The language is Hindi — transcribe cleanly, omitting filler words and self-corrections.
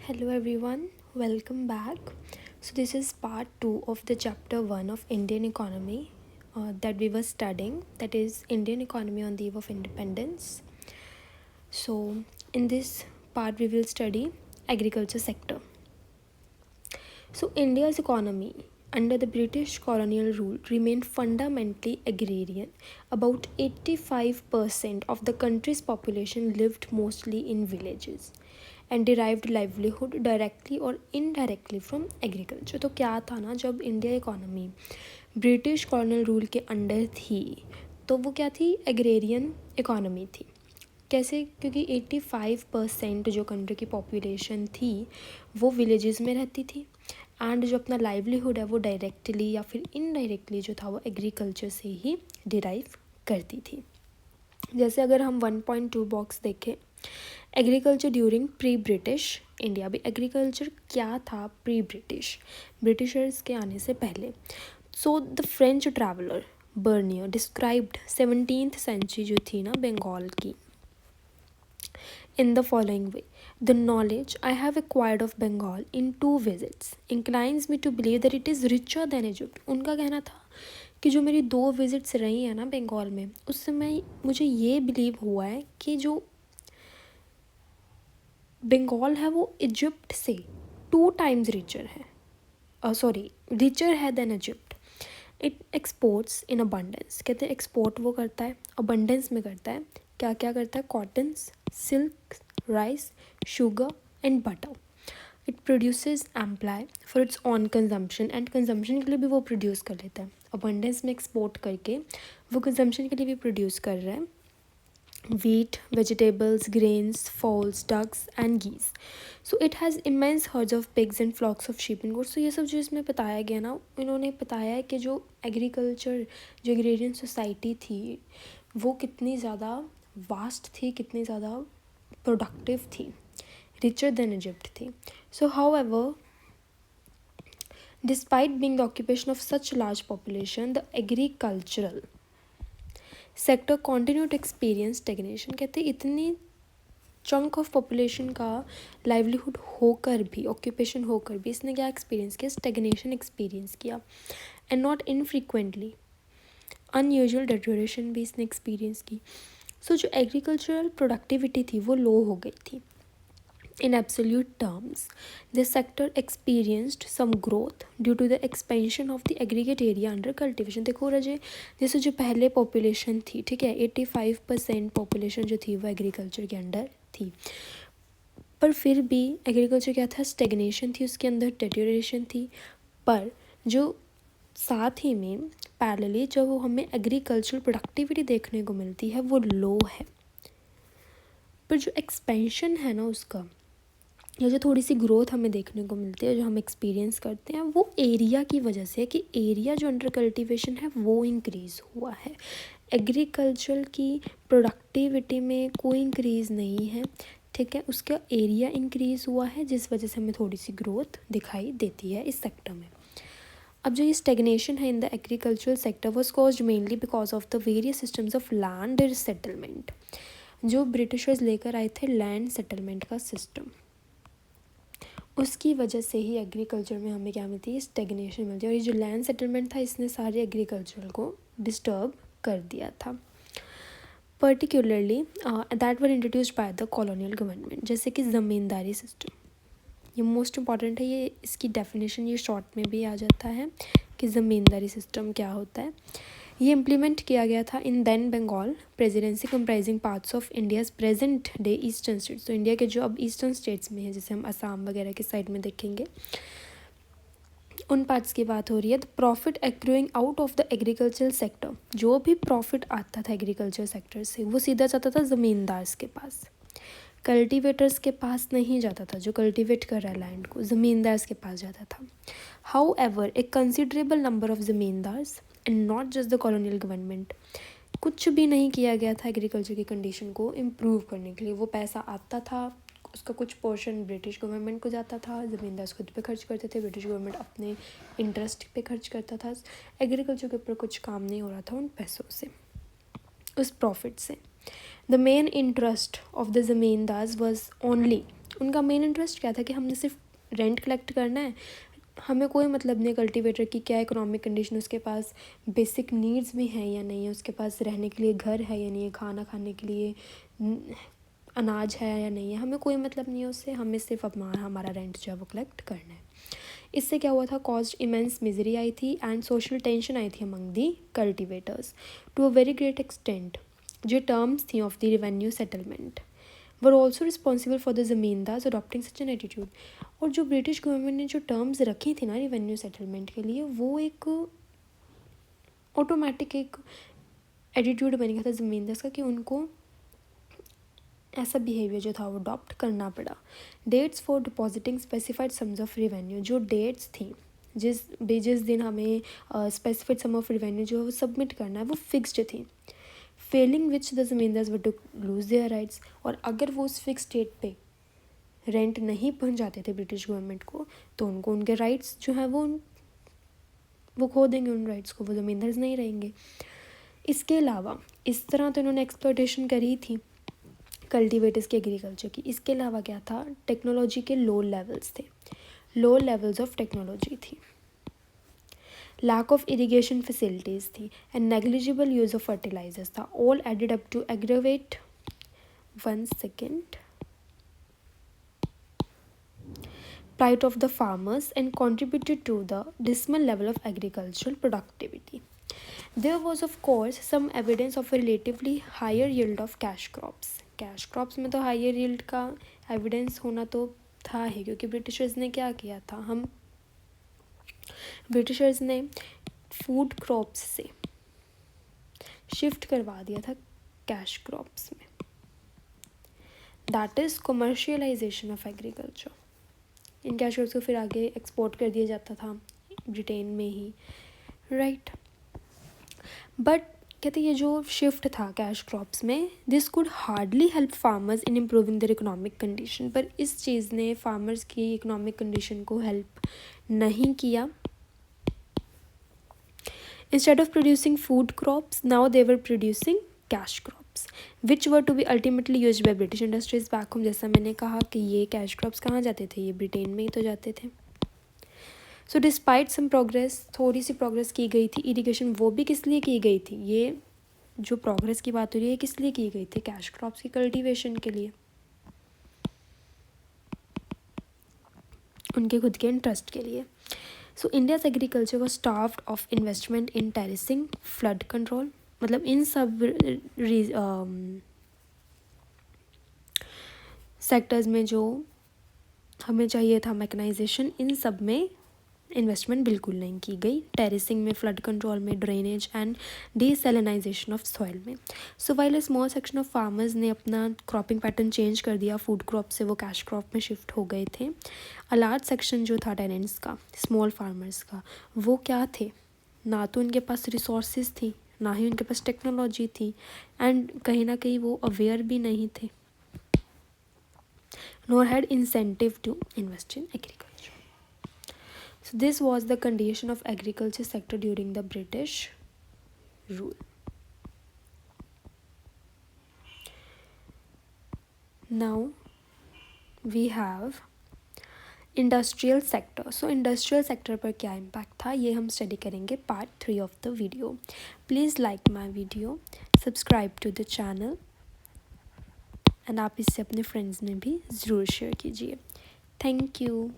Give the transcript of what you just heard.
Hello everyone, welcome back. So this is part 2 of the chapter 1 of Indian economy that we were studying, that is Indian economy on the eve of independence. So in this part we will study agriculture sector. So India's economy under the British colonial rule remained fundamentally agrarian. About 85% of the country's population lived mostly in villages and derived livelihood directly or indirectly from agriculture. तो क्या था ना, जब India economy British colonial rule के अंडर थी तो वो क्या थी, एग्रेरियन इकोनॉमी थी. कैसे? क्योंकि 85% जो कंट्री की पॉपुलेशन थी वो विलेजेस में रहती थी एंड जो अपना लाइवलीहुड है वो डायरेक्टली या फिर इनडायरेक्टली जो था वो एग्रीकल्चर से ही डिराइव करती थी. जैसे अगर हम 1.2 बॉक्स देखें, agriculture during pre British India. भी एग्रीकल्चर क्या था प्री ब्रिटिश, ब्रिटिशर्स के आने से पहले. So the French traveller Bernier described 17th century जो थी ना बंगाल की in the following way: the knowledge I have acquired of Bengal in 2 visits inclines me to believe that it is richer than Egypt. उनका कहना था कि जो मेरी 2 विजिट्स रही हैं ना बंगाल में, उससे मुझे ये बिलीव हुआ है कि जो बंगाल है वो इजिप्ट से 2 टाइम्स रिचर है, रिचर है than Egypt. It exports in abundance. कहते हैं एक्सपोर्ट वो करता है अबंडेंस में करता है. क्या क्या करता है? Cottons, silk, rice, sugar and butter. It produces employee for its on consumption and consumption के लिए भी वो प्रोड्यूस कर लेता है. अबंडेंस में एक्सपोर्ट करके वो कंजम्पशन के लिए भी प्रोड्यूस कर रहा है. wheat, vegetables, grains, fowls, ducks and geese. So it has immense herds of pigs and flocks of sheep and goats. So ये सब जो इसमें बताया गया ना, इन्होंने बताया है कि जो एग्रीकल्चर, जो एग्रेरियन सोसाइटी थी वो कितनी ज़्यादा वास्ट थी, कितनी ज़्यादा प्रोडक्टिव थी, रिचर देन इजिप्ट थी. सो however, despite being the occupation of such large population, the agricultural sector continue to experience stagnation. कहते इतनी चंक ऑफ पॉपुलेशन का लाइवलीहुड होकर भी, ऑक्यूपेशन होकर भी, इसने क्या एक्सपीरियंस किया? स्टेगनेशन एक्सपीरियंस किया. And not infrequently unusual deterioration भी इसने एक्सपीरियंस की. सो जो एग्रीकल्चरल प्रोडक्टिविटी थी वो लो हो गई थी. In absolute terms, this sector experienced some growth due to the expansion of the aggregate area under cultivation. देखो रजे, जैसे जो पहले पॉपुलेशन थी, ठीक है, 85% पॉपुलेशन जो थी वो एग्रीकल्चर के अंडर थी, पर फिर भी एग्रीकल्चर क्या था? स्टेगनेशन थी उसके अंदर, डेटोरेशन थी. पर जो साथ ही में पैरेलली जो हमें एग्रीकल्चरल प्रोडक्टिविटी देखने को मिलती है वो लो है. पर जो एक्सपेंशन है ना उसका, या जो थोड़ी सी ग्रोथ हमें देखने को मिलती है, जो हम एक्सपीरियंस करते हैं, वो एरिया की वजह से है कि एरिया जो अंडर कल्टीवेशन है वो इंक्रीज़ हुआ है. एग्रीकल्चर की प्रोडक्टिविटी में कोई इंक्रीज़ नहीं है, ठीक है, उसका एरिया इंक्रीज़ हुआ है जिस वजह से हमें थोड़ी सी ग्रोथ दिखाई देती है इस सेक्टर में. अब जो ये स्टेगनेशन है in the agricultural sector was caused mainly because of the various systems of land settlement. जो ब्रिटिशर्स लेकर आए थे लैंड सेटलमेंट का सिस्टम, उसकी वजह से ही एग्रीकल्चर में हमें क्या मिलती है? स्टेगनेशन मिलती है. और ये जो लैंड सेटलमेंट था इसने सारे एग्रीकल्चर को डिस्टर्ब कर दिया था. Particularly that were introduced by the colonial government. जैसे कि ज़मींदारी सिस्टम, ये मोस्ट इम्पॉर्टेंट है. ये इसकी डेफिनेशन ये शॉर्ट में भी आ जाता है कि ज़मींदारी सिस्टम क्या होता है. ये इम्प्लीमेंट किया गया था in then Bengal Presidency comprising parts of India's present day eastern states. तो इंडिया के जो अब ईस्टर्न स्टेट्स में है, जैसे हम असम वगैरह के साइड में देखेंगे, उन पार्ट्स की बात हो रही है. The profit accruing out of the agricultural sector, जो भी प्रॉफिट आता था एग्रीकल्चर सेक्टर से वो सीधा जाता था ज़मींदार्स के पास, कल्टीवेटर्स के पास नहीं जाता था. जो कल्टीवेट कर रहा है लैंड को, ज़मींदार्स के पास जाता था. How ever A considerable number of zamindars and not just the colonial government, कुछ भी नहीं किया गया था एग्रीकल्चर की कंडीशन को इम्प्रूव करने के लिए. वो पैसा आता था, उसका कुछ पोर्शन ब्रिटिश गवर्नमेंट को जाता था, ज़मींदार खुद पे खर्च करते थे, ब्रिटिश गवर्नमेंट अपने इंटरेस्ट पे खर्च करता था. एग्रीकल्चर के ऊपर कुछ काम नहीं हो रहा था उन पैसों से, उस प्रॉफिट से. The main interest of the zamindars was only उनका मेन इंटरेस्ट क्या था कि हमने सिर्फ रेंट कलेक्ट करना है, हमें कोई मतलब नहीं कल्टीवेटर की क्या इकोनॉमिक कंडीशन, उसके पास बेसिक नीड्स भी हैं या नहीं है, उसके पास रहने के लिए घर है या नहीं है, खाना खाने के लिए अनाज है या नहीं है, हमें कोई मतलब नहीं है उससे, हमें सिर्फ अपना हमारा रेंट जो है वो कलेक्ट करना है। इससे क्या हुआ था, कॉस्ट इमेंस मिजरी आई थी एंड सोशल टेंशन आई थी among the cultivators to a very great extent. जो टर्म्स थी of the revenue settlement were also responsible for the zamindars adopting such an attitude. और जो ब्रिटिश गवर्नमेंट ने जो टर्म्स रखी थी ना रेवेन्यू सेटलमेंट के लिए, वो एक ऑटोमेटिक एक एटीट्यूड बन गया था ज़मींदार्स का कि उनको ऐसा बिहेवियर जो था वो अडॉप्ट करना पड़ा। Dates for depositing specified sums of revenue, जो डेट्स थी जिस दिन हमें स्पेसिफाइड सम ऑफ रेवेन्यू जो है वो सबमिट करना है वो फिक्स्ड थी। Failing which the zamindars were to lose their rights, और अगर वो उस फिक्स डेट पे रेंट नहीं पहुंच जाते थे ब्रिटिश गवर्नमेंट को, तो उनको उनके राइट्स जो है वो खो देंगे, उन राइट्स को, वो ज़मींदार्स नहीं रहेंगे। इसके अलावा इस तरह तो इन्होंने एक्सप्लॉयटेशन करी थी कल्टीवेटर्स की एग्रीकल्चर की। इसके अलावा क्या था, टेक्नोलॉजी के लो लेवल्स थे, लो लेवल्स ऑफ टेक्नोलॉजी थी, लैक ऑफ इरिगेशन फैसिलिटीज़ थी and negligible use of fertilizers था। All added up to aggravate plight of the farmers and contributed to the dismal level of agricultural productivity. There was of course some evidence of a relatively higher yield of cash crops. Cash crops में तो हायर यील्ड का एविडेंस होना तो था ही, क्योंकि ब्रिटिशर्स ने क्या किया था, ब्रिटिशर्स ने फूड क्रॉप्स से शिफ्ट करवा दिया था कैश क्रॉप्स में। That is commercialisation of agriculture. In cash crops को फिर आगे एक्सपोर्ट कर दिया जाता था ब्रिटेन में ही, राइट। बट कहते ये जो शिफ्ट था कैश क्रॉप्स में, this could hardly help farmers in improving their economic condition, पर इस चीज़ ने फार्मर्स की इकोनॉमिक कंडीशन को हेल्प नहीं किया। Instead of producing food crops, now they were producing cash crops which were to be ultimately used by British industries back home. जैसा मैंने कहा कि ये कैश क्रॉप्स कहाँ जाते थे, ये ब्रिटेन में ही तो जाते थे। सो डिस्पाइट सम प्रोग्रेस, थोड़ी सी प्रोग्रेस की गई थी। इरिगेशन वो भी किस लिए की गई थी, ये जो प्रोग्रेस की बात हो रही है किस लिए की गई थी, कैश क्रॉप्स की कल्टीवेशन के लिए, उनके खुद के इंटरेस्ट के लिए। सो India's agriculture was starved of investment in terracing, flood control, मतलब इन सब सेक्टर्स में जो हमें चाहिए था मैकेनाइजेशन, इन सब में इन्वेस्टमेंट बिल्कुल नहीं की गई। टेरेसिंग में, फ्लड कंट्रोल में, drainage and desalinisation of soil में। So while a small section of farmers ने अपना क्रॉपिंग पैटर्न चेंज कर दिया, फूड क्रॉप से वो कैश क्रॉप में शिफ्ट हो गए थे। अ लार्ज सेक्शन जो था टेनेंट्स का, स्मॉल फार्मर्स का, वो क्या थे, ना तो उनके पास रिसोर्सेज थी, ना ही उनके पास टेक्नोलॉजी थी, एंड कहीं ना कहीं वो अवेयर भी नहीं थे, nor had incentive to invest in agriculture. So this was the condition of agriculture sector during the British rule. Now we have industrial sector. So industrial sector पर क्या इम्पैक्ट था, ये हम स्टडी करेंगे part 3 of the video. Please like my video, subscribe to the channel and आप इससे अपने फ्रेंड्स में भी ज़रूर शेयर कीजिए। Thank you.